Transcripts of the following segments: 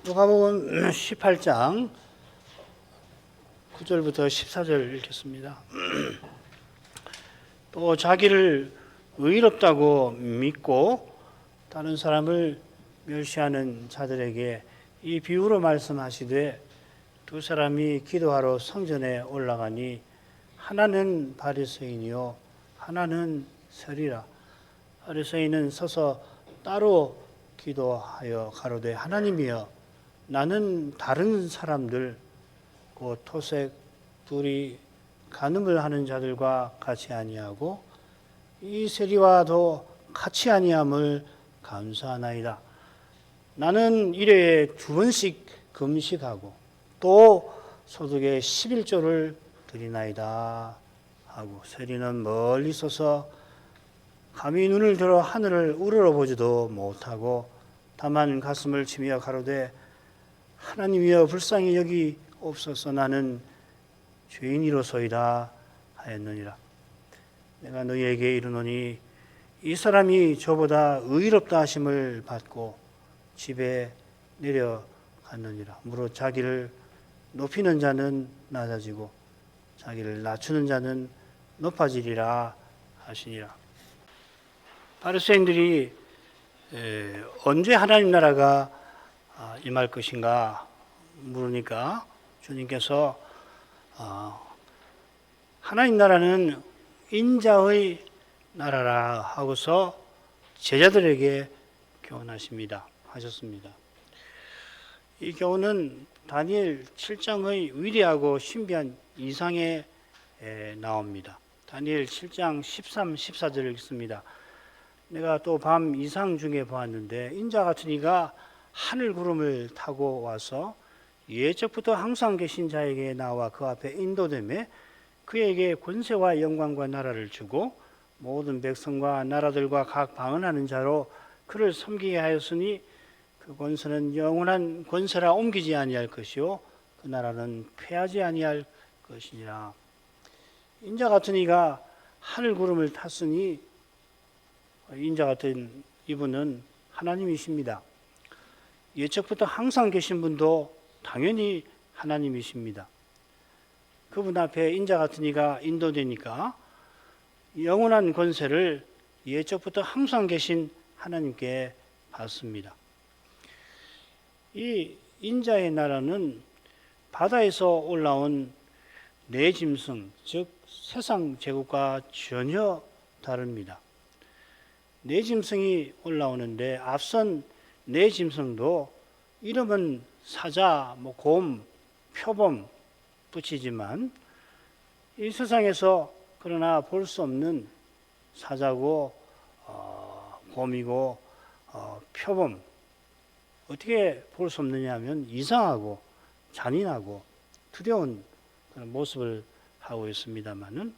누가복음 18장 9절부터 14절 읽겠습니다. 또 자기를 의롭다고 믿고 다른 사람을 멸시하는 자들에게 이 비유로 말씀하시되, 두 사람이 기도하러 성전에 올라가니 하나는 바리새인이요 하나는 서리라. 바리새인은 서서 따로 기도하여 가로되, 하나님이여, 나는 다른 사람들 곧 토색, 불의, 간음을 하는 자들과 같이 아니하고 이 세리와도 같이 아니함을 감사하나이다. 나는 일회에 2번씩 금식하고 또 소득의 11조를 드리나이다 하고, 세리는 멀리 서서 감히 눈을 들어 하늘을 우러러보지도 못하고 다만 가슴을 치며 가로되, 하나님이여 불쌍히 여기옵소서, 나는 죄인이로소이다 하였느니라. 내가 너희에게 이르노니 이 사람이 저보다 의롭다 하심을 받고 집에 내려갔느니라. 무릇 자기를 높이는 자는 낮아지고 자기를 낮추는 자는 높아지리라 하시니라. 바리새인들이 언제 하나님 나라가 임할 것인가 물으니까 주님께서 하나님 나라는 인자의 나라라 하고서 제자들에게 교훈하십니다. 하셨습니다. 이 교훈은 다니엘 7장의 위대하고 신비한 이상에 나옵니다. 다니엘 7장 13, 14절을 읽습니다. 내가 또 밤 이상 중에 보았는데, 인자 같은 이가 하늘 구름을 타고 와서 예적부터 항상 계신 자에게 나와 그 앞에 인도되매 그에게 권세와 영광과 나라를 주고 모든 백성과 나라들과 각 방언하는 자로 그를 섬기게 하였으니, 그 권세는 영원한 권세라 옮기지 아니할 것이요 그 나라는 패하지 아니할 것이니라. 인자 같은 이가 하늘 구름을 탔으니 인자 같은 이분은 하나님이십니다. 예적부터 항상 계신 분도 당연히 하나님이십니다. 그분 앞에 인자 같은 이가 인도되니까 영원한 권세를 예적부터 항상 계신 하나님께 받습니다. 이 인자의 나라는 바다에서 올라온 네 짐승, 즉 세상 제국과 전혀 다릅니다. 네 짐승이 올라오는데 앞선 네 짐승도 이름은 사자, 곰, 표범 붙이지만 이 세상에서 그러나 볼 수 없는 사자고 곰이고 표범, 어떻게 볼 수 없느냐 하면 이상하고 잔인하고 두려운 그런 모습을 하고 있습니다만은,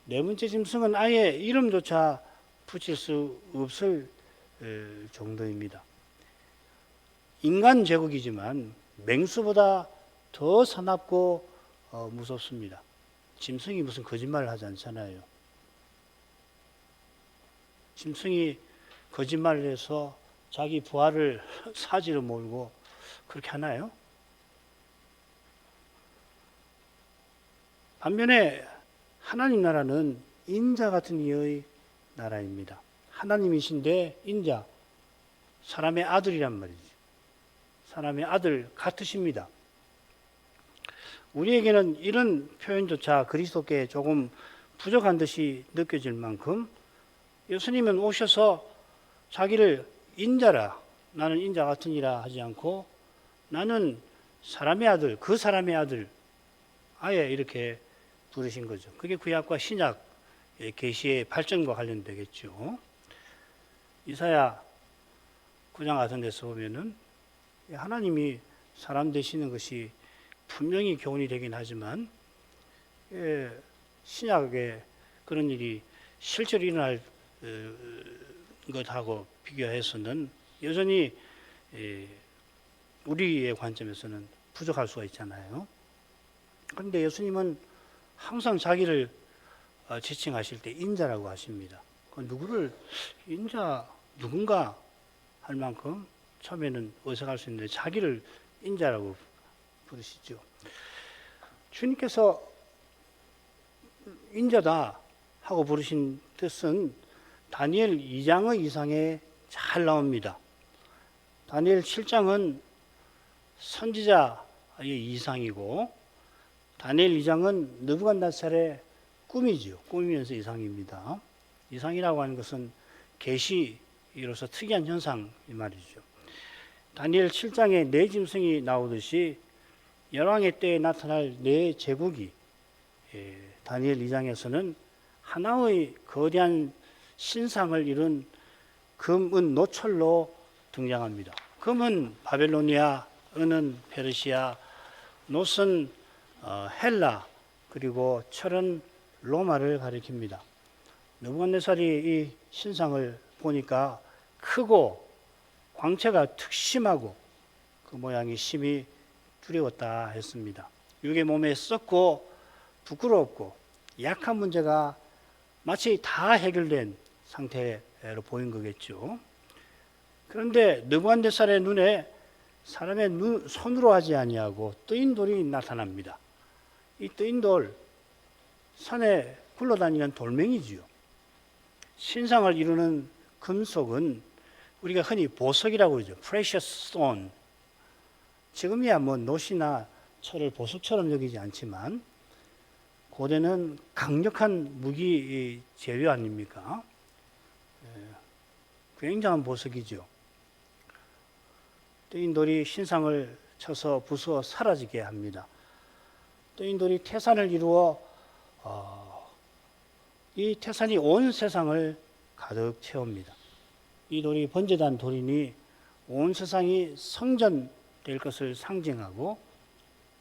네 번째 짐승은 아예 이름조차 붙일 수 없을 정도입니다. 인간 제국이지만 맹수보다 더 사납고 무섭습니다. 짐승이 무슨 거짓말을 하지 않잖아요. 짐승이 거짓말을 해서 자기 부하를 사지로 몰고 그렇게 하나요? 반면에 하나님 나라는 인자 같은 이의 나라입니다. 하나님이신데 인자, 사람의 아들이란 말이죠. 사람의 아들 같으십니다. 우리에게는 이런 표현조차 그리스도께 조금 부족한 듯이 느껴질 만큼 예수님은 오셔서 자기를 인자라, 나는 인자 같으니라 하지 않고 나는 사람의 아들, 그 사람의 아들, 아예 이렇게 부르신 거죠. 그게 구약과 신약 계시의 발전과 관련되겠죠. 이사야 9장 같은 데서 보면은 하나님이 사람 되시는 것이 분명히 교훈이 되긴 하지만 신약에 그런 일이 실제로 일어날 것하고 비교해서는 여전히 우리의 관점에서는 부족할 수가 있잖아요. 그런데 예수님은 항상 자기를 지칭하실 때 인자라고 하십니다. 누구를 인자 누군가 할 만큼 처음에는 어색할 수 있는데 자기를 인자라고 부르시죠. 주님께서 인자다 하고 부르신 뜻은 다니엘 2장의 이상에 잘 나옵니다. 다니엘 7장은 선지자의 이상이고 다니엘 2장은 느부갓네살의 꿈이지요. 꿈이면서 이상입니다. 이상이라고 하는 것은 계시로서 특이한 현상 이 말이죠. 다니엘 7장에 네 짐승이 나오듯이 열왕의 때에 나타날 네 제국이 다니엘 2장에서는 하나의 거대한 신상을 이룬 금은 노철로 등장합니다. 금은 바벨로니아, 은은 페르시아, 노은 헬라, 그리고 철은 로마를 가리킵니다. 느부갓네살이 이 신상을 보니까 크고 광채가 특심하고 그 모양이 심히 두려웠다 했습니다. 육의 몸에 썩고 부끄럽고 약한 문제가 마치 다 해결된 상태로 보인 거겠죠. 그런데 느부갓네살의 눈에 사람의 손으로 하지 아니하고 뜨인 돌이 나타납니다. 이 뜨인 돌, 산에 굴러다니는 돌멩이지요. 신상을 이루는 금속은 우리가 흔히 보석이라고 그러죠. precious stone. 지금이야 뭐 노시나 철을 보석처럼 여기지 않지만 고대는 강력한 무기 재료 아닙니까? 굉장한 보석이죠. 뜨인 돌이 신상을 쳐서 부수어 사라지게 합니다. 뜨인 돌이 태산을 이루어 이 태산이 온 세상을 가득 채웁니다. 이 돌이 번제단 돌이니 온 세상이 성전될 것을 상징하고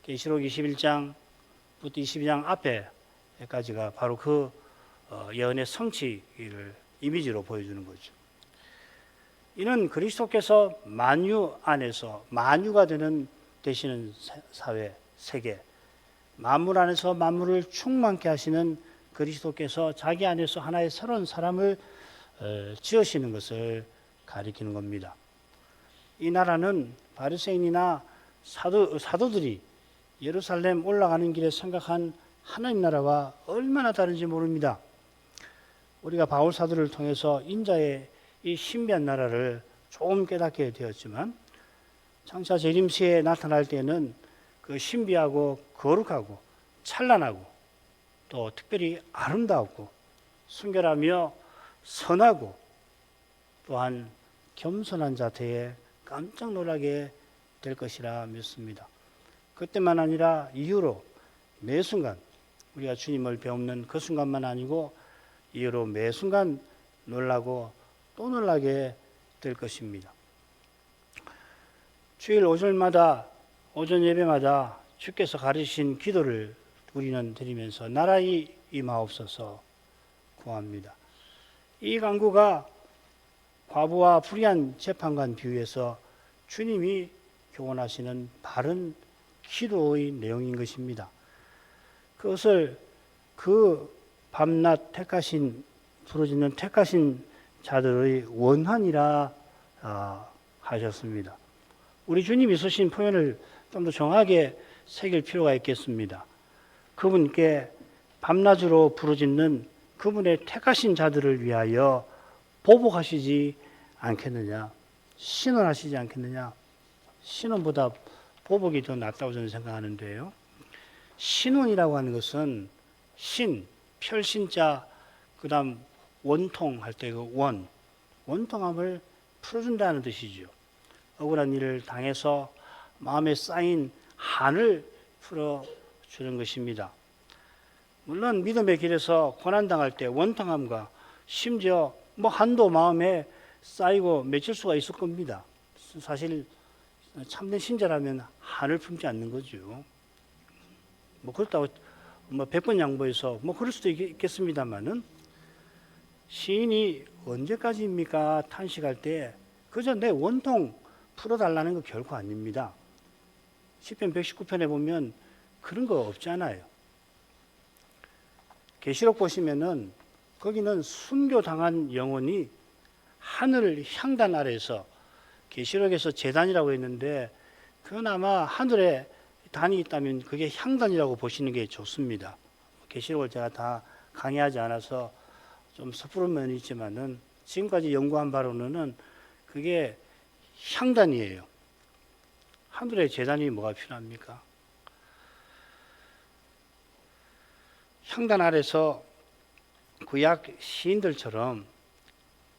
계시록 21장부터 22장 앞에까지가 바로 그 예언의 성취를 이미지로 보여주는 거죠. 이는 그리스도께서 만유 안에서 만유가 되시는 사회, 세계, 만물 안에서 만물을 충만케 하시는 그리스도께서 자기 안에서 하나의 새로운 사람을 지으시는 것을 가리키는 겁니다. 이 나라는 바리새인이나 사도들이 예루살렘 올라가는 길에 생각한 하나님 나라와 얼마나 다른지 모릅니다. 우리가 바울 사도를 통해서 인자의 이 신비한 나라를 조금 깨닫게 되었지만 장차 재림시에 나타날 때는 그 신비하고 거룩하고 찬란하고 또 특별히 아름다웠고 순결하며 선하고 또한 겸손한 자태에 깜짝 놀라게 될 것이라 믿습니다. 그때만 아니라 이후로 매 순간 우리가 주님을 배우는 그 순간만 아니고 이후로 매 순간 놀라고 또 놀라게 될 것입니다. 주일 오전마다 오전 예배마다 주께서 가르치신 기도를 우리는 드리면서 나라의 임하옵소서 구합니다. 이 간구가 과부와 불의한 재판관 비유에서 주님이 교훈하시는 바른 기도의 내용인 것입니다. 그것을 그 밤낮 부르짖는 택하신 자들의 원한이라 하셨습니다. 우리 주님이 쓰신 표현을 좀 더 정확하게 새길 필요가 있겠습니다. 그분께 밤낮으로 부르짖는 그분의 택하신 자들을 위하여 보복하시지 않겠느냐, 신원하시지 않겠느냐. 신원보다 보복이 더 낫다고 저는 생각하는데요. 신원이라고 하는 것은 신, 별신자, 그 다음 원통할 때 그 원통함을 풀어준다는 뜻이죠. 억울한 일을 당해서 마음에 쌓인 한을 풀어주는 것입니다. 물론 믿음의 길에서 고난당할 때 원통함과 심지어 한도 마음에 쌓이고 맺힐 수가 있을 겁니다. 사실 참된 신자라면 한을 품지 않는 거죠. 그렇다고 100번 양보해서 그럴 수도 있겠습니다만은 시인이 언제까지입니까? 탄식할 때 그저 내 원통 풀어달라는 거 결코 아닙니다. 시편 119편에 보면 그런 거 없잖아요. 계시록 보시면은 거기는 순교당한 영혼이 하늘 향단 아래서 계시록에서 제단이라고 했는데 그건 아마 하늘에 단이 있다면 그게 향단이라고 보시는 게 좋습니다. 계시록을 제가 다 강의하지 않아서 좀 섣부른 면이 있지만은 지금까지 연구한 바로는 그게 향단이에요. 하늘에 제단이 뭐가 필요합니까? 향단 아래서 구약 시인들처럼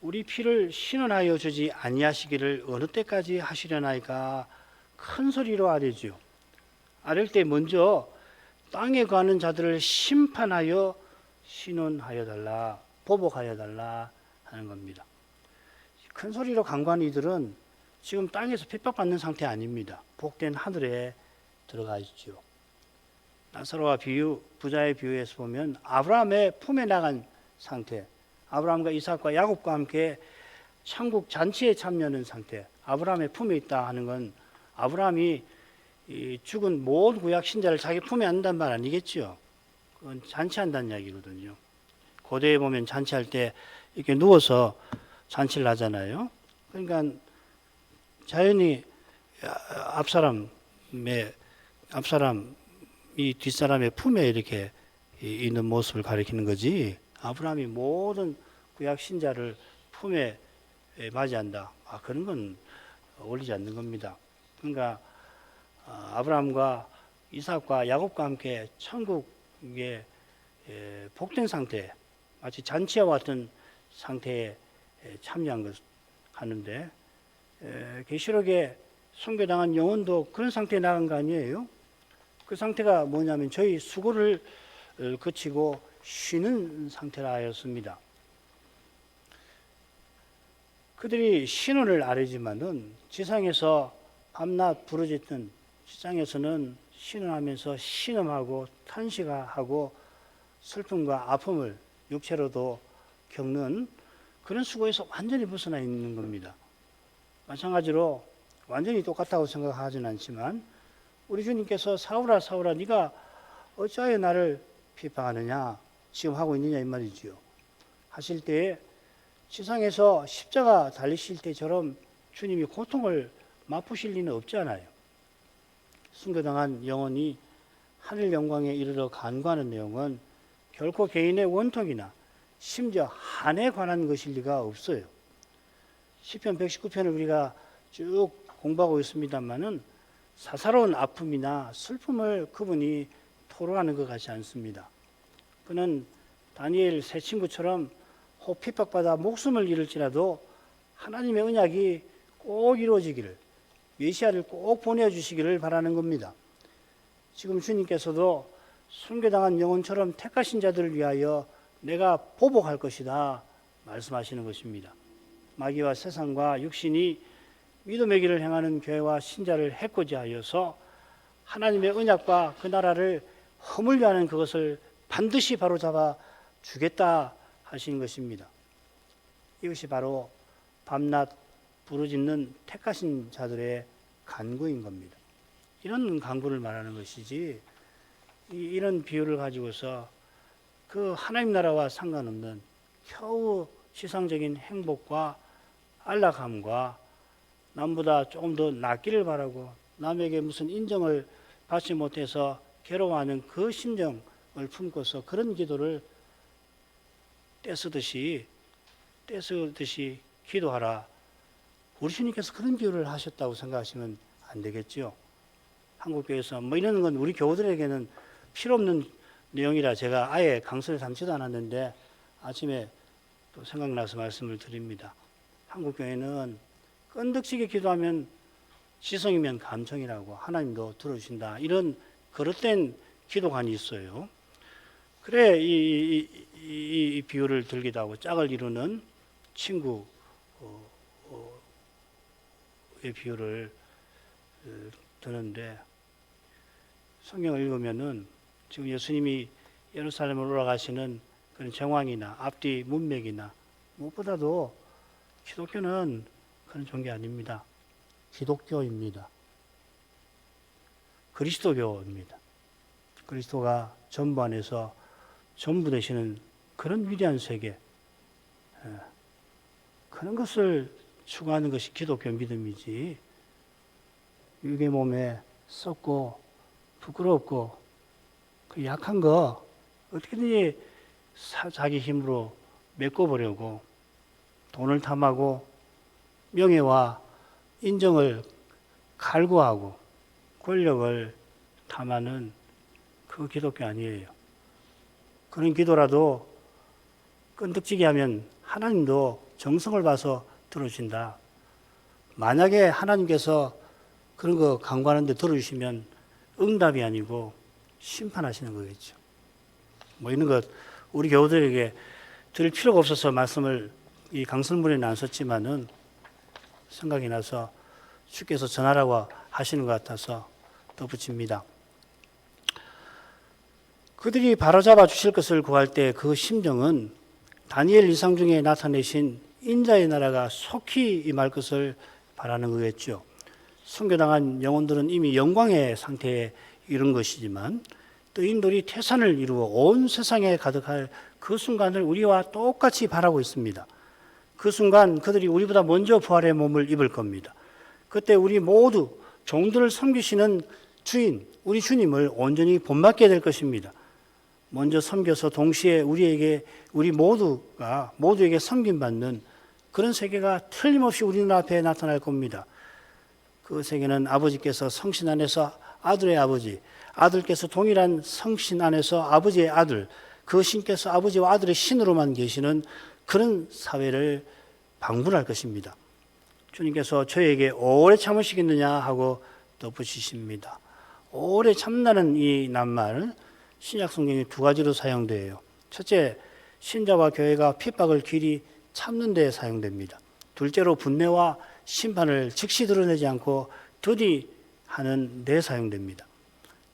우리 피를 신원하여 주지 아니하시기를 어느 때까지 하시려나이까 큰 소리로 아뢰지요. 아랠 때 먼저 땅에 거하는 자들을 심판하여 신원하여 달라, 보복하여 달라 하는 겁니다. 큰 소리로 간구하는 이들은 지금 땅에서 핍박받는 상태 아닙니다. 복된 하늘에 들어가 있죠. 나사로와 부자의 비유에서 보면 아브라함의 품에 나간 상태, 아브라함과 이삭과 야곱과 함께 천국 잔치에 참여하는 상태, 아브라함의 품에 있다 하는 건 아브라함이 죽은 모든 구약 신자를 자기 품에 안는다는 말 아니겠죠? 그건 잔치한다는 이야기거든요. 고대에 보면 잔치할 때 이렇게 누워서 잔치를 하잖아요. 그러니까 자연히 앞사람이 뒷사람의 품에 이렇게 있는 모습을 가리키는 거지. 아브라함이 모든 구약 신자를 품에 맞이한다. 그런 건 어울리지 않는 겁니다. 그러니까 아브라함과 이삭과 야곱과 함께 천국의 복된 상태, 마치 잔치와 같은 상태에 참여한 것 하는데 계시록에 선교당한 영혼도 그런 상태에 나간 거 아니에요? 그 상태가 뭐냐면 저희 수고를 그치고 쉬는 상태라 하였습니다. 그들이 신원을 아뢰지만은 지상에서 밤낮 부르짖던 지상에서는 신원하면서 신음하고 탄식하고 슬픔과 아픔을 육체로도 겪는 그런 수고에서 완전히 벗어나 있는 겁니다. 마찬가지로 완전히 똑같다고 생각하지는 않지만 우리 주님께서 사울아 사울아 네가 어찌하여 나를 비방하느냐 지금 하고 있느냐 이 말이지요. 하실 때에 지상에서 십자가 달리실 때처럼 주님이 고통을 맛보실 리는 없잖아요. 순교당한 영혼이 하늘 영광에 이르러 간구하는 내용은 결코 개인의 원통이나 심지어 한에 관한 것일 리가 없어요. 시편 119편을 우리가 쭉 공부하고 있습니다만은 사사로운 아픔이나 슬픔을 그분이 토로하는 것 같지 않습니다. 그는 다니엘 세 친구처럼 혹 핍박받아 목숨을 잃을지라도 하나님의 언약이 꼭 이루어지기를, 메시아를 꼭 보내주시기를 바라는 겁니다. 지금 주님께서도 순교당한 영혼처럼 택하신 자들을 위하여 내가 보복할 것이다 말씀하시는 것입니다. 마귀와 세상과 육신이 믿음의 길을 행하는 교회와 신자를 해코지 하여서 하나님의 언약과 그 나라를 허물려 하는 그것을 반드시 바로잡아 주겠다 하시는 것입니다. 이것이 바로 밤낮 부르짖는 택하신 자들의 간구인 겁니다. 이런 간구를 말하는 것이지 이런 비유를 가지고서 그 하나님 나라와 상관없는 겨우 지상적인 행복과 안락함과 남보다 조금 더 낫기를 바라고 남에게 무슨 인정을 받지 못해서 괴로워하는 그 심정을 품고서 그런 기도를 떼쓰듯이 기도하라. 우리 주님께서 그런 비유를 하셨다고 생각하시면 안 되겠죠. 한국교회에서 뭐 이런 건 우리 교우들에게는 필요 없는 내용이라 제가 아예 강서를 삼지도 않았는데 아침에 또 생각나서 말씀을 드립니다. 한국교회는 끈덕지게 기도하면 지성이면 감성이라고 하나님도 들어주신다. 이런 그릇된 기도관이 있어요. 그래 이 비유를 들기도 하고 짝을 이루는 친구의 비유를 드는데 성경을 읽으면은 지금 예수님이 예루살렘으로 올라가시는 그런 정황이나 앞뒤 문맥이나 무엇보다도 기독교는 그런 종교 아닙니다. 기독교입니다. 그리스도교입니다. 그리스도가 전부 안에서 전부 되시는 그런 위대한 세계, 그런 것을 추구하는 것이 기독교 믿음이지, 육의 몸에 썩고 부끄럽고 그 약한 거 어떻게든지 자기 힘으로 메꿔보려고 돈을 탐하고 명예와 인정을 갈구하고 권력을 탐하는 그 기독교 아니에요. 그런 기도라도 끈덕지게 하면 하나님도 정성을 봐서 들어주신다. 만약에 하나님께서 그런 거 강구하는데 들어주시면 응답이 아니고 심판하시는 거겠죠. 뭐 이런 것 우리 교우들에게 드릴 필요가 없어서 말씀을 이 강설문에는 안 썼지만은 생각이 나서 주께서 전하라고 하시는 것 같아서 덧붙입니다. 그들이 바로잡아 주실 것을 구할 때 그 심정은 다니엘 이상 중에 나타내신 인자의 나라가 속히 임할 것을 바라는 거겠죠. 순교당한 영혼들은 이미 영광의 상태에 이른 것이지만 뜨인돌이 태산을 이루어 온 세상에 가득할 그 순간을 우리와 똑같이 바라고 있습니다. 그 순간 그들이 우리보다 먼저 부활의 몸을 입을 겁니다. 그때 우리 모두 종들을 섬기시는 주인, 우리 주님을 온전히 본받게 될 것입니다. 먼저 섬겨서 동시에 우리 모두에게 섬김받는 그런 세계가 틀림없이 우리 눈앞에 나타날 겁니다. 그 세계는 아버지께서 성신 안에서 아들의 아버지, 아들께서 동일한 성신 안에서 아버지의 아들, 그 신께서 아버지와 아들의 신으로만 계시는 그런 사회를 방불할 것입니다. 주님께서 저에게 오래 참으시겠느냐 하고 덧붙이십니다. 오래 참다는 이 낱말, 신약 성경에 두 가지로 사용돼요. 첫째, 신자와 교회가 핍박을 길이 참는 데 사용됩니다. 둘째로 분내와 심판을 즉시 드러내지 않고 더디하는 데 사용됩니다.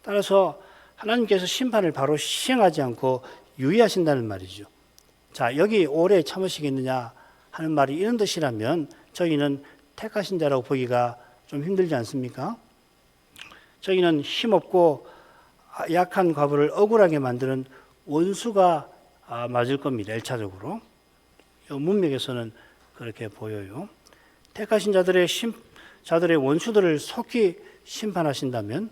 따라서 하나님께서 심판을 바로 시행하지 않고 유의하신다는 말이죠. 자, 여기 오래 참으시겠느냐 하는 말이 이런 뜻이라면 저희는 택하신 자라고 보기가 좀 힘들지 않습니까? 저희는 힘없고 약한 과부를 억울하게 만드는 원수가 맞을 겁니다. 1차적으로. 문맥에서는 그렇게 보여요. 택하신 자들의 원수들을 속히 심판하신다면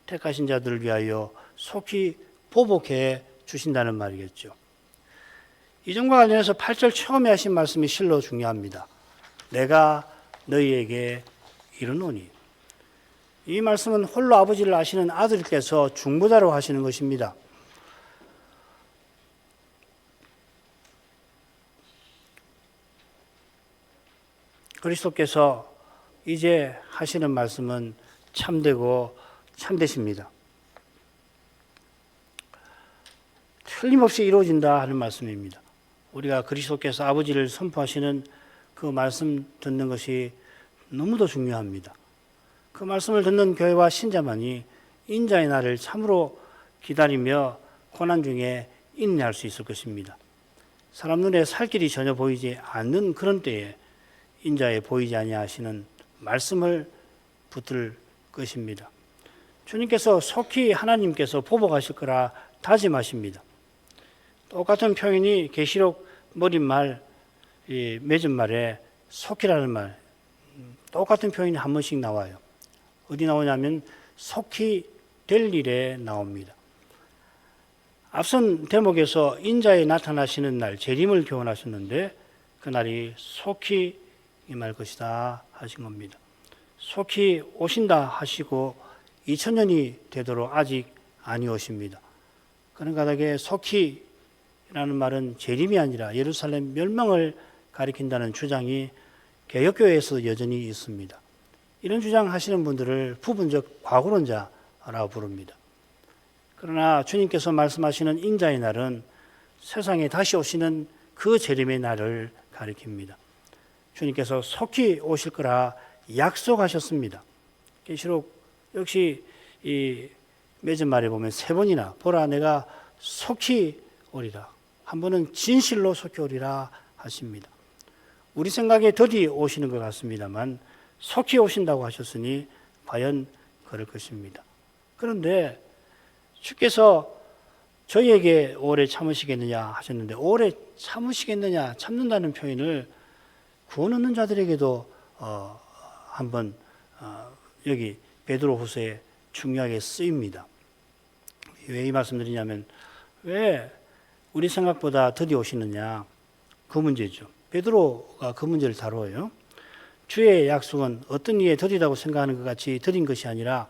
택하신 자들을 위하여 속히 보복해 주신다는 말이겠죠. 이전과 관련해서 8절 처음에 하신 말씀이 실로 중요합니다. 내가 너희에게 이르노니. 이 말씀은 홀로 아버지를 아시는 아들께서 중보자로 하시는 것입니다. 그리스도께서 이제 하시는 말씀은 참되고 참되십니다. 틀림없이 이루어진다 하는 말씀입니다. 우리가 그리스도께서 아버지를 선포하시는 그 말씀 듣는 것이 너무도 중요합니다. 그 말씀을 듣는 교회와 신자만이 인자의 날을 참으로 기다리며 고난 중에 인내할 수 있을 것입니다. 사람 눈에 살 길이 전혀 보이지 않는 그런 때에 인자에 보이지 아니하시는 말씀을 붙들 것입니다. 주님께서 속히 하나님께서 보복하실 거라 다짐하십니다. 똑같은 표현이 계시록 머릿말, 맺은말에 속히라는 말, 똑같은 표현이 한 번씩 나와요. 어디 나오냐면 속히 될 일에 나옵니다. 앞선 대목에서 인자에 나타나시는 날, 재림을 교훈하셨는데 그날이 속히 임할 것이다 하신 겁니다. 속히 오신다 하시고 2000년이 되도록 아직 아니오십니다. 그런 까닭에 속히라는 말은 재림이 아니라 예루살렘 멸망을 가리킨다는 주장이 개혁교회에서 여전히 있습니다. 이런 주장하시는 분들을 부분적 과거론자라고 부릅니다. 그러나 주님께서 말씀하시는 인자의 날은 세상에 다시 오시는 그 재림의 날을 가리킵니다. 주님께서 속히 오실 거라 약속하셨습니다. 계시록 역시 이 맺은 말에 보면 3번이나 보라 내가 속히 오리라. 한 번은 진실로 속히 오리라 하십니다. 우리 생각에 더디 오시는 것 같습니다만 속히 오신다고 하셨으니 과연 그럴 것입니다. 그런데 주께서 저희에게 오래 참으시겠느냐 하셨는데 오래 참으시겠느냐, 참는다는 표현을 구원 얻는 자들에게도 한번 여기 베드로후서에 중요하게 쓰입니다. 왜 이 말씀드리냐면 왜 우리 생각보다 더디 오시느냐 그 문제죠. 베드로가 그 문제를 다뤄요. 주의 약속은 어떤 이에 더디다고 생각하는 것 같이 더딘 것이 아니라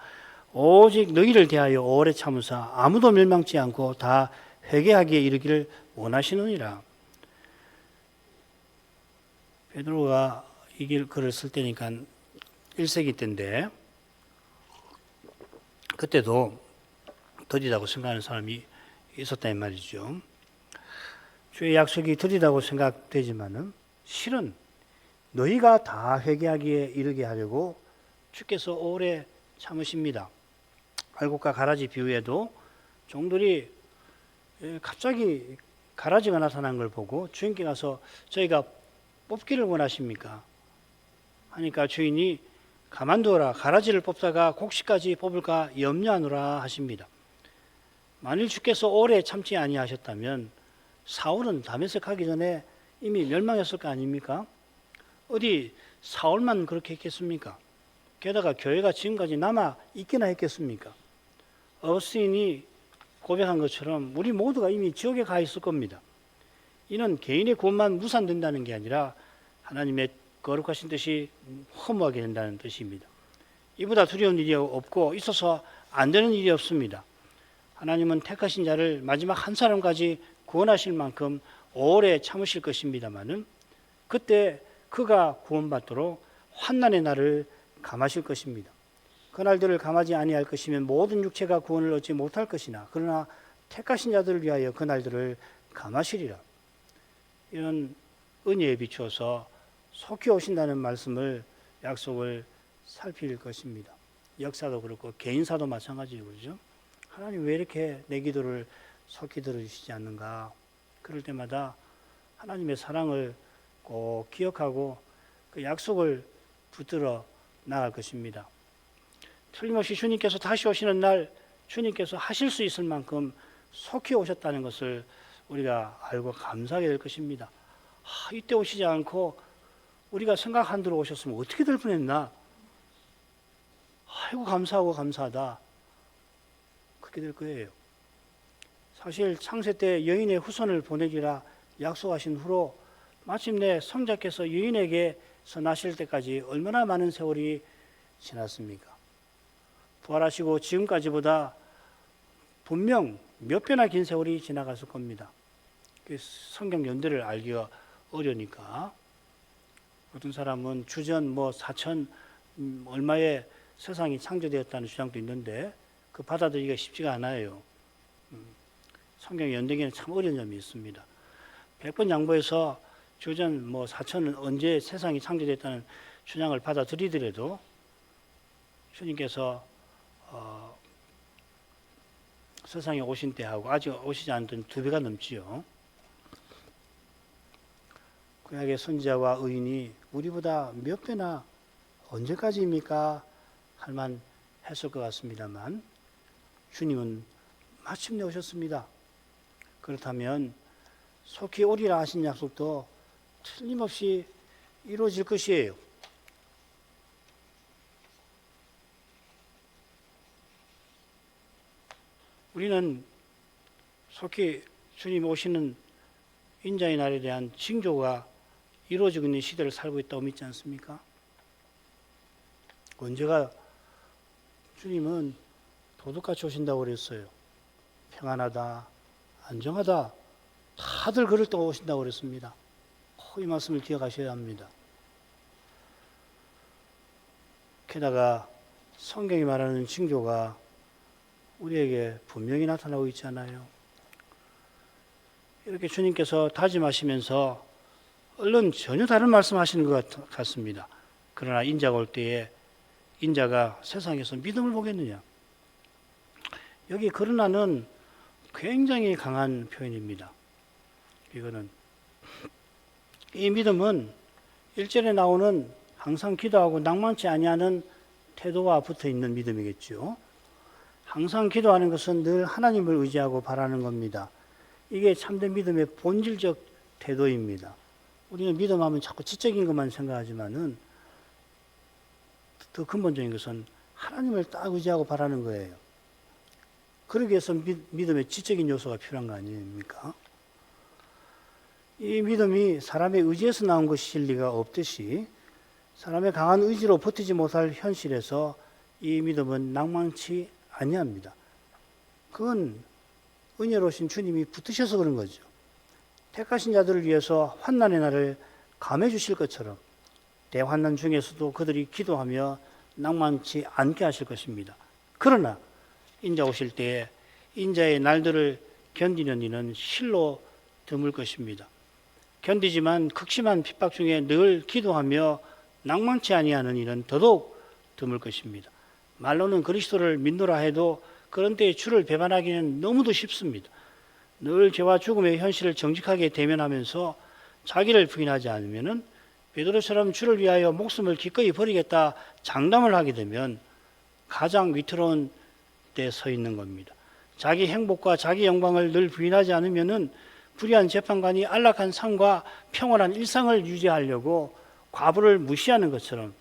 오직 너희를 대하여 오래 참으사 아무도 멸망치 않고 다 회개하기에 이르기를 원하시느니라. 베드로가 이 글을 쓸 때니까 1세기 때인데 그때도 더디다고 생각하는 사람이 있었단 말이죠. 주의 약속이 더디다고 생각되지만은 실은 너희가 다 회개하기에 이르게 하려고 주께서 오래 참으십니다. 알곡과 가라지 비유에도 종들이 갑자기 가라지가 나타난 걸 보고 주인께 가서 저희가 뽑기를 원하십니까? 하니까 주인이 가만두어라. 가라지를 뽑다가 곡식까지 뽑을까 염려하노라 하십니다. 만일 주께서 오래 참지 아니하셨다면 사울은 다메섹 가기 전에 이미 멸망했을 거 아닙니까? 어디 사울만 그렇게 했겠습니까? 게다가 교회가 지금까지 남아 있기나 했겠습니까? 어스틴이 고백한 것처럼 우리 모두가 이미 지옥에 가 있을 겁니다. 이는 개인의 구원만 무산된다는 게 아니라 하나님의 거룩하신 뜻이 허무하게 된다는 뜻입니다. 이보다 두려운 일이 없고 있어서 안 되는 일이 없습니다. 하나님은 택하신 자를 마지막 한 사람까지 구원하실 만큼 오래 참으실 것입니다마는 그때 그가 구원받도록 환난의 날을 감하실 것입니다. 그날들을 감하지 아니할 것이면 모든 육체가 구원을 얻지 못할 것이나 그러나 택하신 자들을 위하여 그날들을 감하시리라. 이런 은혜에 비추어서 속히 오신다는 말씀을 약속을 살필 것입니다. 역사도 그렇고 개인사도 마찬가지고 그렇죠. 하나님 왜 이렇게 내 기도를 속히 들어주시지 않는가. 그럴 때마다 하나님의 사랑을 꼭 기억하고 그 약속을 붙들어 나갈 것입니다. 틀림없이 주님께서 다시 오시는 날 주님께서 하실 수 있을 만큼 속히 오셨다는 것을 우리가 알고 감사하게 될 것입니다. 이때 오시지 않고 우리가 생각한 대로 오셨으면 어떻게 될 뻔했나. 아이고 감사하고 감사하다. 그렇게 될 거예요. 사실 창세 때 여인의 후손을 보내기라 약속하신 후로 마침내 성자께서 여인에게서 나실 때까지 얼마나 많은 세월이 지났습니까? 부활하시고 지금까지보다 분명 몇 배나 긴 세월이 지나갔을 겁니다. 성경 연대를 알기가 어려우니까 어떤 사람은 주전 4천 얼마에 세상이 창조되었다는 주장도 있는데 그 받아들이기가 쉽지가 않아요. 성경 연대기는 참 어려운 점이 있습니다. 100번 양보해서 주전 4천은 언제 세상이 창조됐다는 주장을 받아들이더라도 주님께서 세상에 오신 때하고 아직 오시지 않던 2배가 넘지요. 구약의 선지자와 의인이 우리보다 몇 배나 언제까지입니까? 할만 했을 것 같습니다만 주님은 마침내 오셨습니다. 그렇다면 속히 오리라 하신 약속도 틀림없이 이루어질 것이에요. 우리는 속히 주님 오시는 인자의 날에 대한 징조가 이루어지고 있는 시대를 살고 있다고 믿지 않습니까? 언제가 주님은 도둑같이 오신다고 그랬어요. 평안하다, 안정하다, 다들 그럴 때 오신다고 그랬습니다. 이 말씀을 기억하셔야 합니다. 게다가 성경이 말하는 징조가 우리에게 분명히 나타나고 있잖아요. 이렇게 주님께서 다짐하시면서 얼른 전혀 다른 말씀하시는 것 같습니다. 그러나 인자가 올 때에 인자가 세상에서 믿음을 보겠느냐. 여기 그러나는 굉장히 강한 표현입니다. 이거는 이 믿음은 1절에 나오는 항상 기도하고 낭만치 아니하는 태도와 붙어 있는 믿음이겠죠. 항상 기도하는 것은 늘 하나님을 의지하고 바라는 겁니다. 이게 참된 믿음의 본질적 태도입니다. 우리는 믿음하면 자꾸 지적인 것만 생각하지만은 더 근본적인 것은 하나님을 딱 의지하고 바라는 거예요. 그러기 위해서 믿음의 지적인 요소가 필요한 거 아닙니까? 이 믿음이 사람의 의지에서 나온 것일 리가 없듯이 사람의 강한 의지로 버티지 못할 현실에서 이 믿음은 낭만치 아니합니다. 그건 은혜로우신 주님이 붙으셔서 그런 거죠. 택하신 자들을 위해서 환난의 날을 감해 주실 것처럼 대환난 중에서도 그들이 기도하며 낭만치 않게 하실 것입니다. 그러나 인자 오실 때에 인자의 날들을 견디는 이는 실로 드물 것입니다. 견디지만 극심한 핍박 중에 늘 기도하며 낭만치 아니하는 이는 더더욱 드물 것입니다. 말로는 그리스도를 믿노라 해도 그런 때에 주를 배반하기는 너무도 쉽습니다. 늘 죄와 죽음의 현실을 정직하게 대면하면서 자기를 부인하지 않으면은 베드로처럼 주를 위하여 목숨을 기꺼이 버리겠다 장담을 하게 되면 가장 위태로운 데 서 있는 겁니다. 자기 행복과 자기 영광을 늘 부인하지 않으면은 불의한 재판관이 안락한 삶과 평온한 일상을 유지하려고 과부를 무시하는 것처럼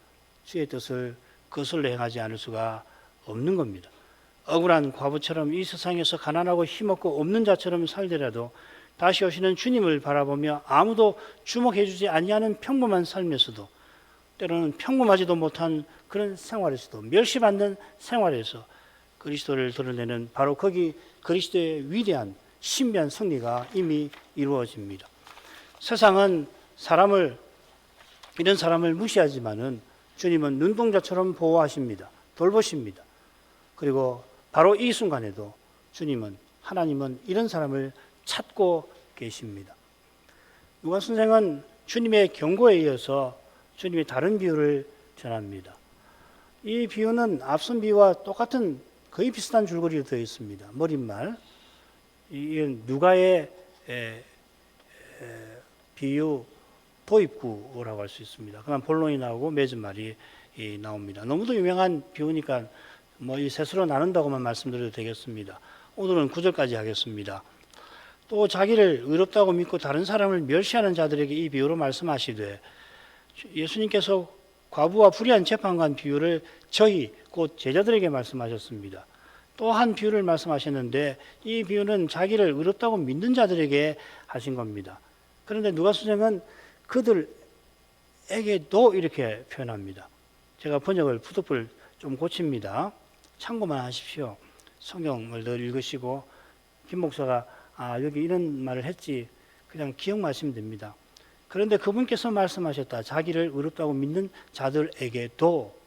주의 뜻을 거슬러 행하지 않을 수가 없는 겁니다. 억울한 과부처럼 이 세상에서 가난하고 힘없고 없는 자처럼 살더라도 다시 오시는 주님을 바라보며 아무도 주목해 주지 아니하는 평범한 삶에서도 때로는 평범하지도 못한 그런 생활에서도 멸시받는 생활에서 그리스도를 드러내는 바로 거기 그리스도의 위대한 신비한 승리가 이미 이루어집니다. 세상은 이런 사람을 무시하지만은 주님은 눈동자처럼 보호하십니다. 돌보십니다. 그리고 바로 이 순간에도 하나님은 이런 사람을 찾고 계십니다. 누가 선생은 주님의 경고에 이어서 주님의 다른 비유를 전합니다. 이 비유는 앞선 비유와 똑같은 거의 비슷한 줄거리로 되어 있습니다. 머릿말. 이건 누가의 비유 도입구라고 할 수 있습니다. 그다음 본론이 나오고 맺은말이 나옵니다. 너무도 유명한 비유니까 이 셋으로 나눈다고만 말씀드려도 되겠습니다. 오늘은 9절까지 하겠습니다. 또 자기를 의롭다고 믿고 다른 사람을 멸시하는 자들에게 이 비유로 말씀하시되 예수님께서 과부와 불의한 재판관 비유를 저희 곧 제자들에게 말씀하셨습니다. 또 한 비유를 말씀하셨는데 이 비유는 자기를 의롭다고 믿는 자들에게 하신 겁니다. 그런데 누가 선생은 그들에게도 이렇게 표현합니다. 제가 번역을 푸드풀 좀 고칩니다. 참고만 하십시오. 성경을 늘 읽으시고 김 목사가 여기 이런 말을 했지 그냥 기억만 하시면 됩니다. 그런데 그분께서 말씀하셨다. 자기를 의롭다고 믿는 자들에게도.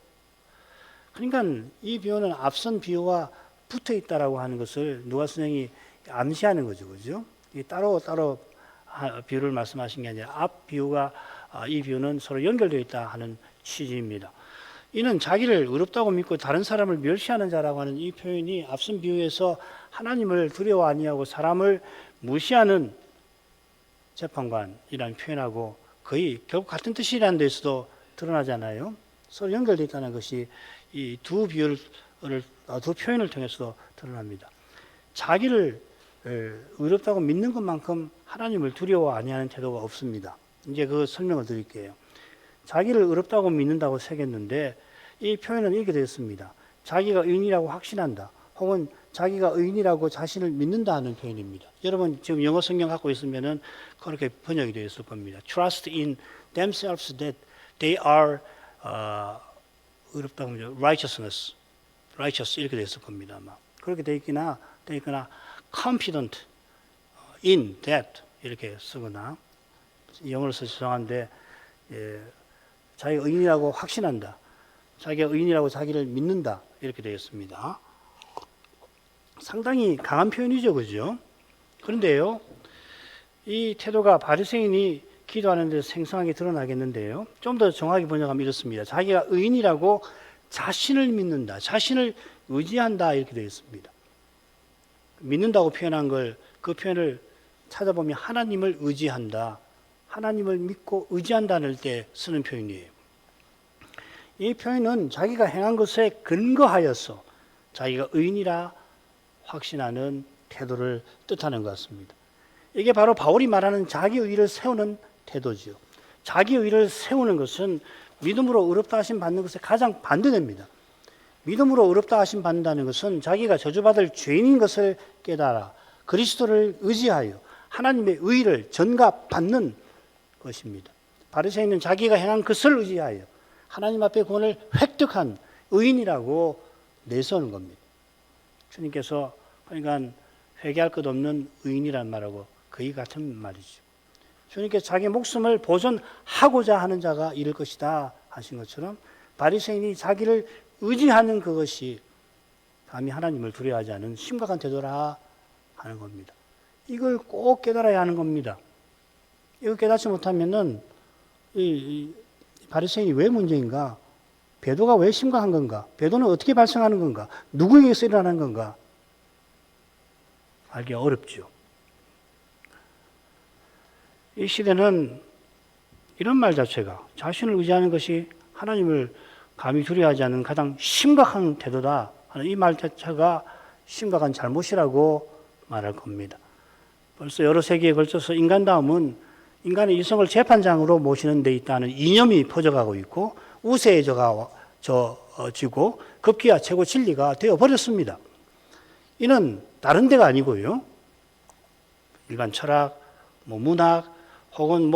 그러니까 이 비유는 앞선 비유와 붙어 있다라고 하는 것을 누가 선생이 암시하는 거죠. 그죠? 따로 비유를 말씀하신 게 아니라 앞 비유가 이 비유는 서로 연결되어 있다 하는 취지입니다. 이는 자기를 의롭다고 믿고 다른 사람을 멸시하는 자라고 하는 이 표현이 앞선 비유에서 하나님을 두려워 아니하고 사람을 무시하는 재판관이라는 표현하고 거의 결국 같은 뜻이라는 데서도 드러나잖아요. 서로 연결되어 있다는 것이 이 두 표현을 통해서도 드러납니다. 자기를 의롭다고 믿는 것만큼 하나님을 두려워 아니하는 태도가 없습니다. 이제 그 설명을 드릴게요. 자기를 의롭다고 믿는다고 새겼는데 이 표현은 이렇게 되었습니다. 자기가 의인이라고 확신한다. 혹은 자기가 의인이라고 자신을 믿는다 하는 표현입니다. 여러분 지금 영어 성경 갖고 있으면은 그렇게 번역이 되어 있을 겁니다. Trust in themselves that they are 의롭다고 하면 righteous 이렇게 되어 있을 겁니다. 아마. 그렇게 되어 있거나 confident in that 이렇게 쓰거나 영어로 써서 죄송한데 자기가 의인이라고 확신한다. 자기가 의인이라고 자기를 믿는다. 이렇게 되어 있습니다. 상당히 강한 표현이죠. 그죠? 그런데요. 이 태도가 바리새인이 기도하는 데서 생생하게 드러나겠는데요. 좀 더 정확히 번역하면 이렇습니다. 자기가 의인이라고 자신을 믿는다. 자신을 의지한다. 이렇게 되어 있습니다. 믿는다고 표현한 그 표현을 찾아보면 하나님을 의지한다. 하나님을 믿고 의지한다는 때 쓰는 표현이에요. 이 표현은 자기가 행한 것에 근거하여서 자기가 의인이라 확신하는 태도를 뜻하는 것 같습니다. 이게 바로 바울이 말하는 자기 의의를 세우는 태도죠. 자기 의를 세우는 것은 믿음으로 의롭다 하심 받는 것에 가장 반대됩니다. 믿음으로 의롭다 하심 받는다는 것은 자기가 저주받을 죄인인 것을 깨달아 그리스도를 의지하여 하나님의 의를 전가받는 것입니다. 바리새인은 자기가 행한 것을 의지하여 하나님 앞에 구원을 획득한 의인이라고 내세우는 겁니다. 주님께서 그러니까 회개할 것 없는 의인이란 말하고 거의 같은 말이죠. 주님께서 자기 목숨을 보존하고자 하는 자가 이를 것이다 하신 것처럼 바리새인이 자기를 의지하는 그것이 감히 하나님을 두려워하지 않은 심각한 태도라 하는 겁니다. 이걸 꼭 깨달아야 하는 겁니다. 이걸 깨닫지 못하면은 이 바리새인이 왜 문제인가? 배도가 왜 심각한 건가? 배도는 어떻게 발생하는 건가? 누구에게서 일어나는 건가? 알기가 어렵죠. 이 시대는 이런 말 자체가 자신을 의지하는 것이 하나님을 감히 두려워하지 않는 가장 심각한 태도다 하는 이 말 자체가 심각한 잘못이라고 말할 겁니다. 벌써 여러 세기에 걸쳐서 인간 다음은 인간의 이성을 재판장으로 모시는 데 있다는 이념이 퍼져가고 있고 우세해져지고 급기야 최고 진리가 되어버렸습니다. 이는 다른 데가 아니고요. 일반 철학, 문학, 혹은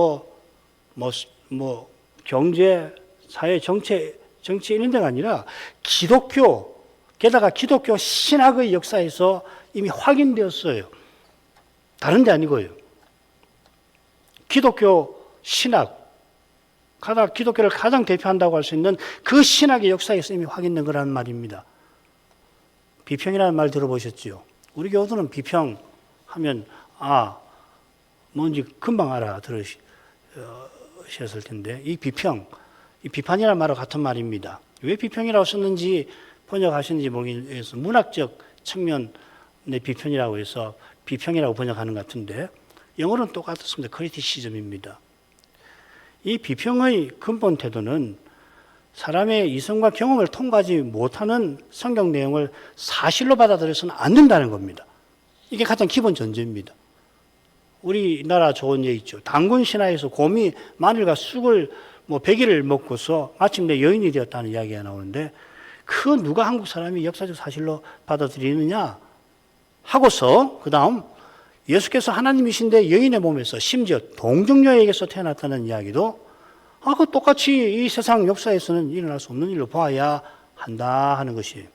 경제, 사회, 정치 이런 데가 아니라 기독교, 게다가 기독교 신학의 역사에서 이미 확인되었어요. 다른 데 아니고요. 기독교 신학, 기독교를 가장 대표한다고 할 수 있는 그 신학의 역사에서 이미 확인된 거라는 말입니다. 비평이라는 말 들어보셨죠? 우리 교우들은 비평하면 뭔지 금방 알아들으셨을 텐데 이 비판이라는 말과 같은 말입니다. 왜 비평이라고 썼는지 번역하시는지 모르겠어서 문학적 측면의 비평이라고 해서 비평이라고 번역하는 것 같은데 영어로는 똑같습니다. 크리티시즘입니다. 이 비평의 근본 태도는 사람의 이성과 경험을 통과하지 못하는 성경 내용을 사실로 받아들여서는 안 된다는 겁니다. 이게 가장 기본 전제입니다. 우리나라 좋은 예 있죠. 단군 신화에서 곰이 마늘과 쑥을 100일을 먹고서 마침내 여인이 되었다는 이야기가 나오는데 그 누가 한국 사람이 역사적 사실로 받아들이느냐 하고서 그 다음 예수께서 하나님이신데 여인의 몸에서 심지어 동정녀에게서 태어났다는 이야기도 그 똑같이 이 세상 역사에서는 일어날 수 없는 일로 봐야 한다 하는 것이에요.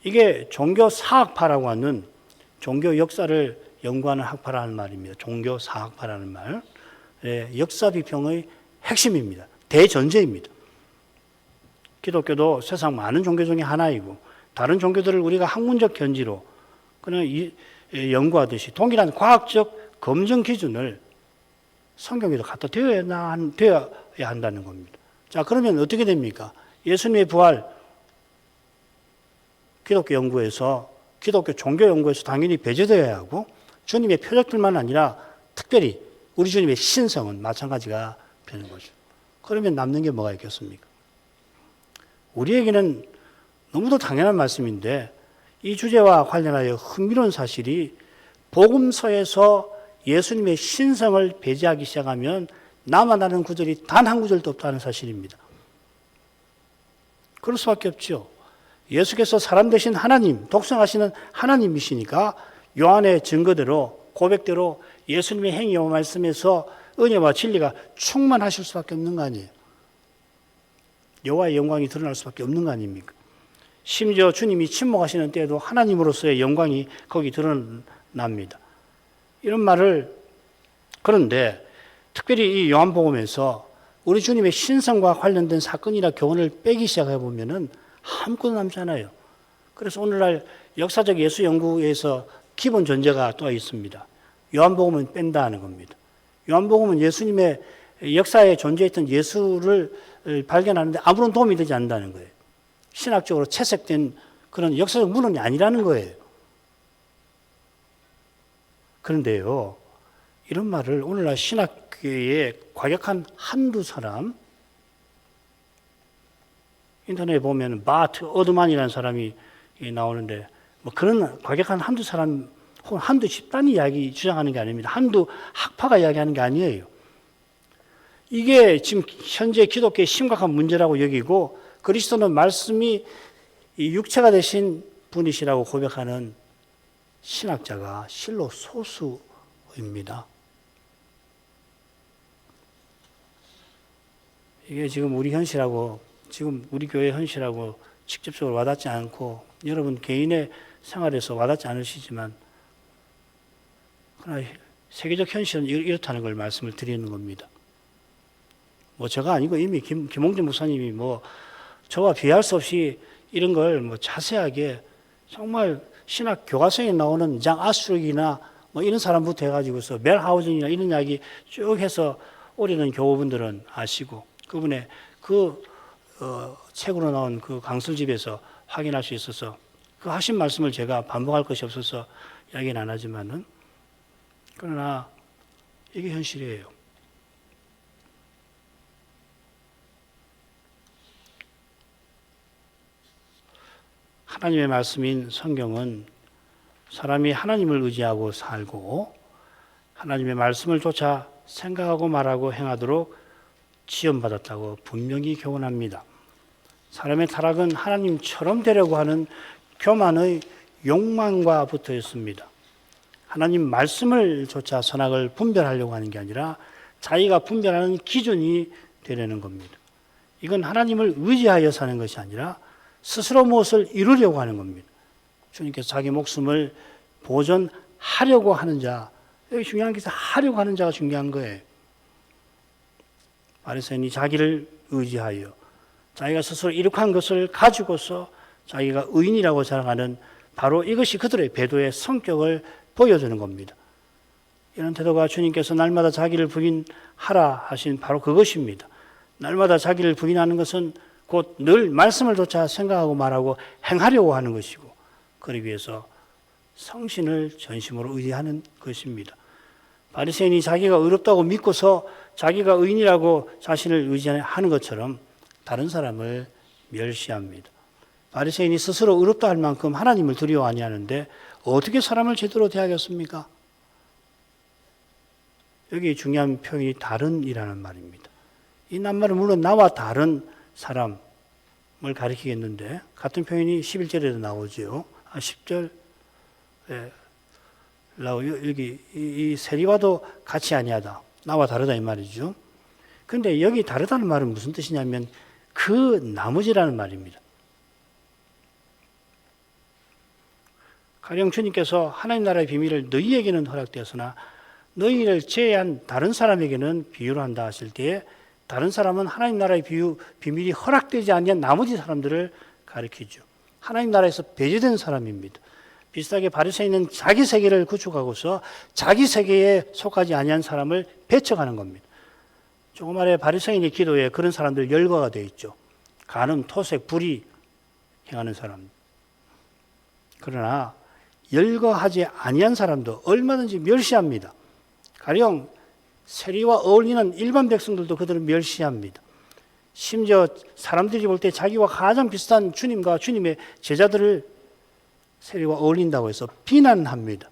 이게 종교 사학파라고 하는 종교 역사를 연구하는 학파라는 말입니다. 종교 사학파라는 말. 역사 비평의 핵심입니다. 대전제입니다. 기독교도 세상 많은 종교 중에 하나이고 다른 종교들을 우리가 학문적 견지로 그냥 연구하듯이 동일한 과학적 검증 기준을 성경에도 갖다 되어야 한다는 겁니다. 자, 그러면 어떻게 됩니까? 예수님의 부활 기독교 연구에서 기독교 종교 연구에서 당연히 배제되어야 하고 주님의 표적들만 아니라 특별히 우리 주님의 신성은 마찬가지가 되는 거죠. 그러면 남는 게 뭐가 있겠습니까? 우리에게는 너무도 당연한 말씀인데 이 주제와 관련하여 흥미로운 사실이 복음서에서 예수님의 신성을 배제하기 시작하면 남아나는 구절이 단 한 구절도 없다는 사실입니다. 그럴 수밖에 없죠. 예수께서 사람 되신 하나님, 독생하시는 하나님이시니까 요한의 증거대로 고백대로 예수님의 행위와 말씀에서 은혜와 진리가 충만하실 수밖에 없는 거 아니에요. 여호와의 영광이 드러날 수밖에 없는 거 아닙니까? 심지어 주님이 침묵하시는 때에도 하나님으로서의 영광이 거기 드러납니다. 이런 말을 그런데 특별히 이 요한복음에서 우리 주님의 신성과 관련된 사건이나 교훈을 빼기 시작해 보면은 아무것도 남지 않아요. 그래서 오늘날 역사적 예수 연구에서 기본 전제가 또 있습니다. 요한복음은 뺀다 하는 겁니다. 요한복음은 예수님의 역사에 존재했던 예수를 발견하는데 아무런 도움이 되지 않는다는 거예요. 신학적으로 채색된 그런 역사적 문헌이 아니라는 거예요. 그런데요, 이런 말을 오늘날 신학계에 과격한 한두 사람, 인터넷에 보면 바트 어드만이라는 사람이 나오는데 그런 과격한 한두 사람 혹은 한두 집단이 이야기 주장하는 게 아닙니다. 한두 학파가 이야기하는 게 아니에요. 이게 지금 현재 기독교의 심각한 문제라고 여기고 그리스도는 말씀이 이 육체가 되신 분이시라고 고백하는 신학자가 실로 소수입니다. 이게 지금 우리 현실하고 지금 우리 교회 현실하고 직접적으로 와닿지 않고 여러분 개인의 생활에서 와닿지 않으시지만 그러나 세계적 현실은 이렇다는 걸 말씀을 드리는 겁니다. 뭐 제가 아니고 이미 김홍준 목사님이 뭐 저와 비할 수 없이 이런 걸 뭐 자세하게 정말 신학 교과서에 나오는 장 아수르기나 뭐 이런 사람부터 해가지고서 멜하우젠이나 이런 이야기 쭉 해서 오래된 교우분들은 아시고 그분의 책으로 나온 그 강설집에서 확인할 수 있어서 그 하신 말씀을 제가 반복할 것이 없어서 이야기는 안 하지만은 그러나 이게 현실이에요. 하나님의 말씀인 성경은 사람이 하나님을 의지하고 살고 하나님의 말씀을 쫓아 생각하고 말하고 행하도록 지원받았다고 분명히 교훈합니다. 사람의 타락은 하나님처럼 되려고 하는 교만의 욕망과 붙어 있습니다. 하나님 말씀을 쫓아 선악을 분별하려고 하는 게 아니라 자기가 분별하는 기준이 되려는 겁니다. 이건 하나님을 의지하여 사는 것이 아니라 스스로 무엇을 이루려고 하는 겁니다. 주님께서 자기 목숨을 보존하려고 하는 자, 여기 중요한 게 하려고 하는 자가 중요한 거예요. 바리새인이 자기를 의지하여 자기가 스스로 이룩한 것을 가지고서 자기가 의인이라고 자랑하는 바로 이것이 그들의 배도의 성격을 보여주는 겁니다. 이런 태도가 주님께서 날마다 자기를 부인하라 하신 바로 그것입니다. 날마다 자기를 부인하는 것은 곧 늘 말씀을 쫓아 생각하고 말하고 행하려고 하는 것이고 그러기 위해서 성신을 전심으로 의지하는 것입니다. 바리새인이 자기가 의롭다고 믿고서 자기가 의인이라고 자신을 의지하는 것처럼 다른 사람을 멸시합니다. 바리새인이 스스로 의롭다 할 만큼 하나님을 두려워 아니하는데 어떻게 사람을 제대로 대하겠습니까? 여기 중요한 표현이 다른이라는 말입니다. 이 낱말은 물론 나와 다른 사람을 가리키겠는데 같은 표현이 11절에도 나오죠. 10절 여기 이 세리와도 같이 아니하다. 나와 다르다 이 말이죠. 그런데 여기 다르다는 말은 무슨 뜻이냐면 그 나머지라는 말입니다. 가령 주님께서 하나님 나라의 비밀을 너희에게는 허락되었으나 너희를 제외한 다른 사람에게는 비유로 한다 하실 때에 다른 사람은 하나님 나라의 비밀이 허락되지 않는 나머지 사람들을 가리키죠. 하나님 나라에서 배제된 사람입니다. 비슷하게 바리새인은 자기 세계를 구축하고서 자기 세계에 속하지 아니한 사람을 배척하는 겁니다. 조금 아래 바리새인의 기도에 그런 사람들 열거가 되어 있죠. 간음, 토색, 불의 행하는 사람. 그러나 열거하지 아니한 사람도 얼마든지 멸시합니다. 가령 세리와 어울리는 일반 백성들도 그들을 멸시합니다. 심지어 사람들이 볼 때 자기와 가장 비슷한 주님과 주님의 제자들을 세리와 어울린다고 해서 비난합니다.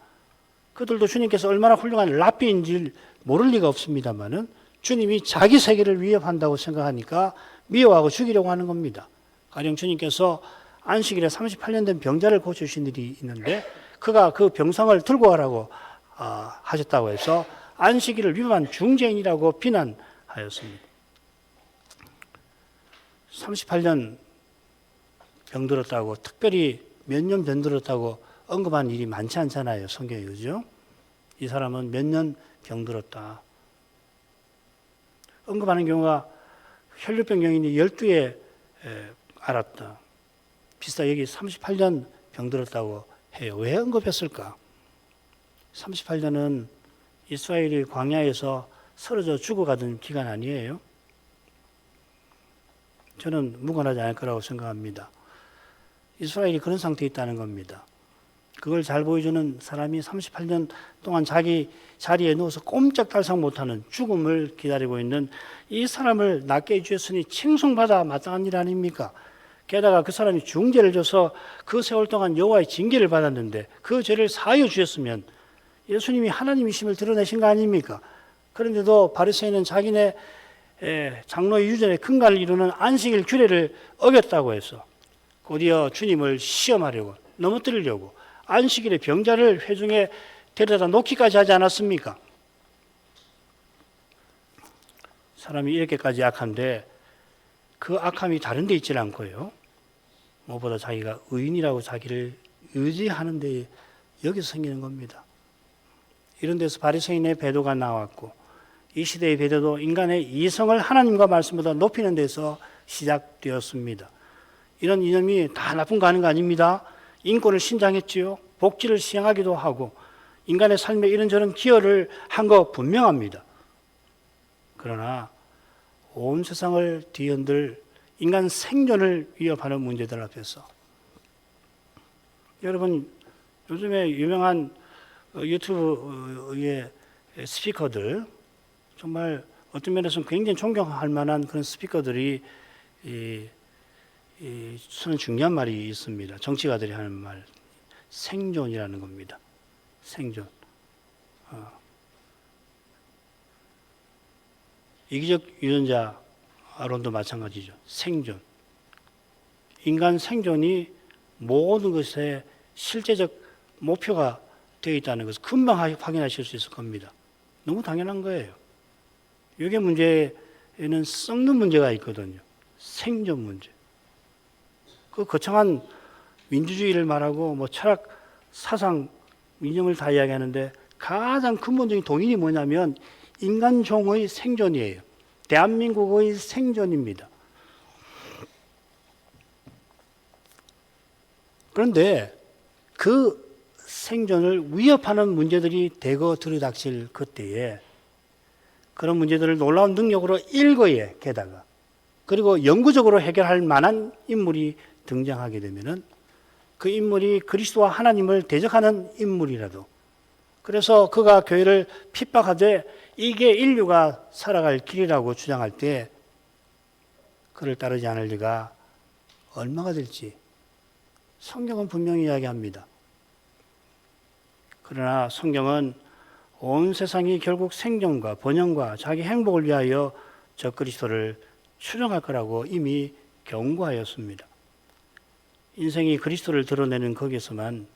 그들도 주님께서 얼마나 훌륭한 랍비인지 모를 리가 없습니다만은 주님이 자기 세계를 위협한다고 생각하니까 미워하고 죽이려고 하는 겁니다. 가령 주님께서 안식일에 38년 된 병자를 고쳐주신 일이 있는데 그가 그 병상을 들고 가라고 하셨다고 해서 안식일을 위반한 중죄인이라고 비난하였습니다. 38년 병들었다고 특별히 몇 년 병들었다고 언급한 일이 많지 않잖아요. 성경에 그죠? 이 사람은 몇 년 병들었다. 언급하는 경우가 혈류병 영인이 12에 알았다. 비슷하게 여기 38년 병들었다고 해요. 왜 언급했을까? 38년은 이스라엘이 광야에서 쓰러져 죽어가던 기간 아니에요? 저는 무관하지 않을 거라고 생각합니다. 이스라엘이 그런 상태에 있다는 겁니다. 그걸 잘 보여주는 사람이 38년 동안 자기 자리에 누워서 꼼짝달싹 못하는 죽음을 기다리고 있는 이 사람을 낫게 해주셨으니 칭송받아 마땅한 일 아닙니까? 게다가 그 사람이 중죄를 져서 그 세월 동안 여호와의 징계를 받았는데 그 죄를 사하여 주셨으면 예수님이 하나님이심을 드러내신 거 아닙니까? 그런데도 바리새인은 자기네 장로의 유전의 근간을 이루는 안식일 규례를 어겼다고 해서 곧이어 주님을 시험하려고 넘어뜨리려고 안식일의 병자를 회중에 데려다 놓기까지 하지 않았습니까? 사람이 이렇게까지 악한데 그 악함이 다른 데 있지 않고요. 무엇보다 자기가 의인이라고 자기를 의지하는 데 여기서 생기는 겁니다. 이런 데서 바리새인의 배도가 나왔고 이 시대의 배도도 인간의 이성을 하나님과 말씀보다 높이는 데서 시작되었습니다. 이런 이념이 다 나쁜 거 아닌 거 아닙니다. 인권을 신장했지요. 복지를 시행하기도 하고 인간의 삶에 이런저런 기여를 한 거 분명합니다. 그러나 온 세상을 뒤흔들 인간 생존을 위협하는 문제들 앞에서 여러분 요즘에 유명한 유튜브의 스피커들 정말 어떤 면에서는 굉장히 존경할 만한 그런 스피커들이 저는 중요한 말이 있습니다. 정치가들이 하는 말 생존이라는 겁니다. 생존. 이기적 유전자론도 마찬가지죠. 생존. 인간 생존이 모든 것의 실제적 목표가 되어 있다는 것을 금방 확인하실 수 있을 겁니다. 너무 당연한 거예요. 이게 문제에는 썩는 문제가 있거든요. 생존 문제. 그 거창한 민주주의를 말하고 뭐 철학, 사상, 이념을 다 이야기하는데 가장 근본적인 동인이 뭐냐면 인간 종의 생존이에요. 대한민국의 생존입니다. 그런데 그 생존을 위협하는 문제들이 대거 들이닥칠 그때에 그런 문제들을 놀라운 능력으로 일거에 게다가 그리고 영구적으로 해결할 만한 인물이 등장하게 되면은 그 인물이 그리스도와 하나님을 대적하는 인물이라도 그래서 그가 교회를 핍박하되 이게 인류가 살아갈 길이라고 주장할 때 그를 따르지 않을 리가 얼마가 될지 성경은 분명히 이야기합니다. 그러나 성경은 온 세상이 결국 생존과 번영과 자기 행복을 위하여 적그리스도를 추종할 거라고 이미 경고하였습니다. 인생이 그리스도를 드러내는 거기에서만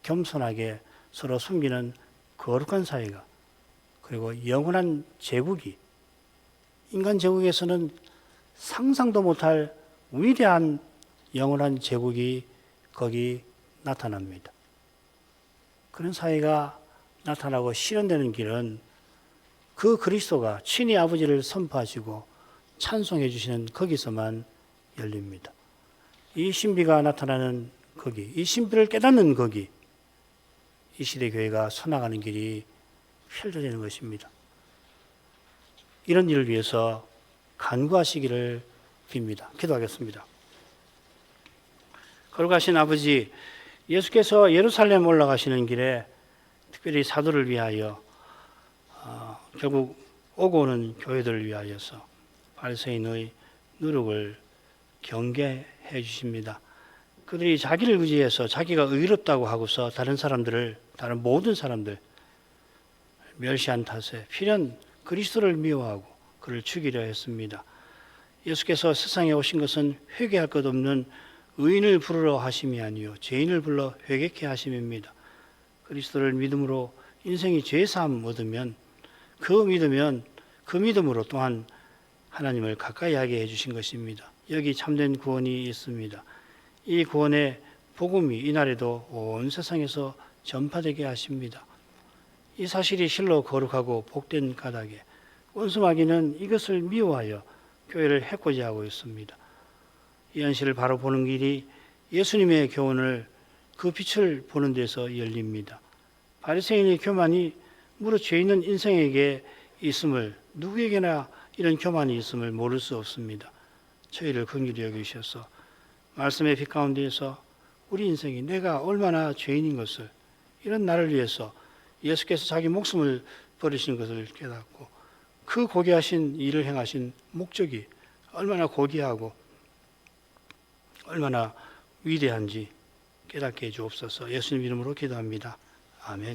겸손하게 서로 숨기는 거룩한 사회가 그리고 영원한 제국이 인간 제국에서는 상상도 못할 위대한 영원한 제국이 거기 나타납니다. 그런 사회가 나타나고 실현되는 길은 그 그리스도가 친히 아버지를 선포하시고 찬송해 주시는 거기서만 열립니다. 이 신비가 나타나는 거기, 이 신비를 깨닫는 거기, 이 시대 교회가 서나가는 길이 펼쳐지는 것입니다. 이런 일을 위해서 간구하시기를 빕니다. 기도하겠습니다. 거룩하신 아버지, 예수께서 예루살렘 올라가시는 길에 특별히 사도를 위하여 결국 오고 오는 교회들을 위하여서 바리새인의 누룩을 경계해 주십니다. 그들이 자기를 의지해서 자기가 의롭다고 하고서 다른 모든 사람들 멸시한 탓에 필연 그리스도를 미워하고 그를 죽이려 했습니다. 예수께서 세상에 오신 것은 회개할 것 없는 의인을 부르러 하심이 아니요 죄인을 불러 회개케 하심입니다. 그리스도를 믿음으로 인생이 죄사함 얻으면 그 믿음으로 또한 하나님을 가까이 하게 해주신 것입니다. 여기 참된 구원이 있습니다. 이 구원의 복음이 이날에도 온 세상에서 전파되게 하십니다. 이 사실이 실로 거룩하고 복된 까닭에 원수마귀는 이것을 미워하여 교회를 해코지 하고 있습니다. 이 현실을 바로 보는 길이 예수님의 교훈을 그 빛을 보는 데서 열립니다. 바리새인의 교만이 무릇 죄 있는 인생에게 있음을 누구에게나 이런 교만이 있음을 모를 수 없습니다. 저희를 긍휼히 여기셔서 말씀의 빛 가운데에서 우리 인생이 내가 얼마나 죄인인 것을 이런 나를 위해서 예수께서 자기 목숨을 버리신 것을 깨닫고 그 고귀하신 일을 행하신 목적이 얼마나 고귀하고 얼마나 위대한지 깨닫게 해 주옵소서. 예수님 이름으로 기도합니다. 아멘.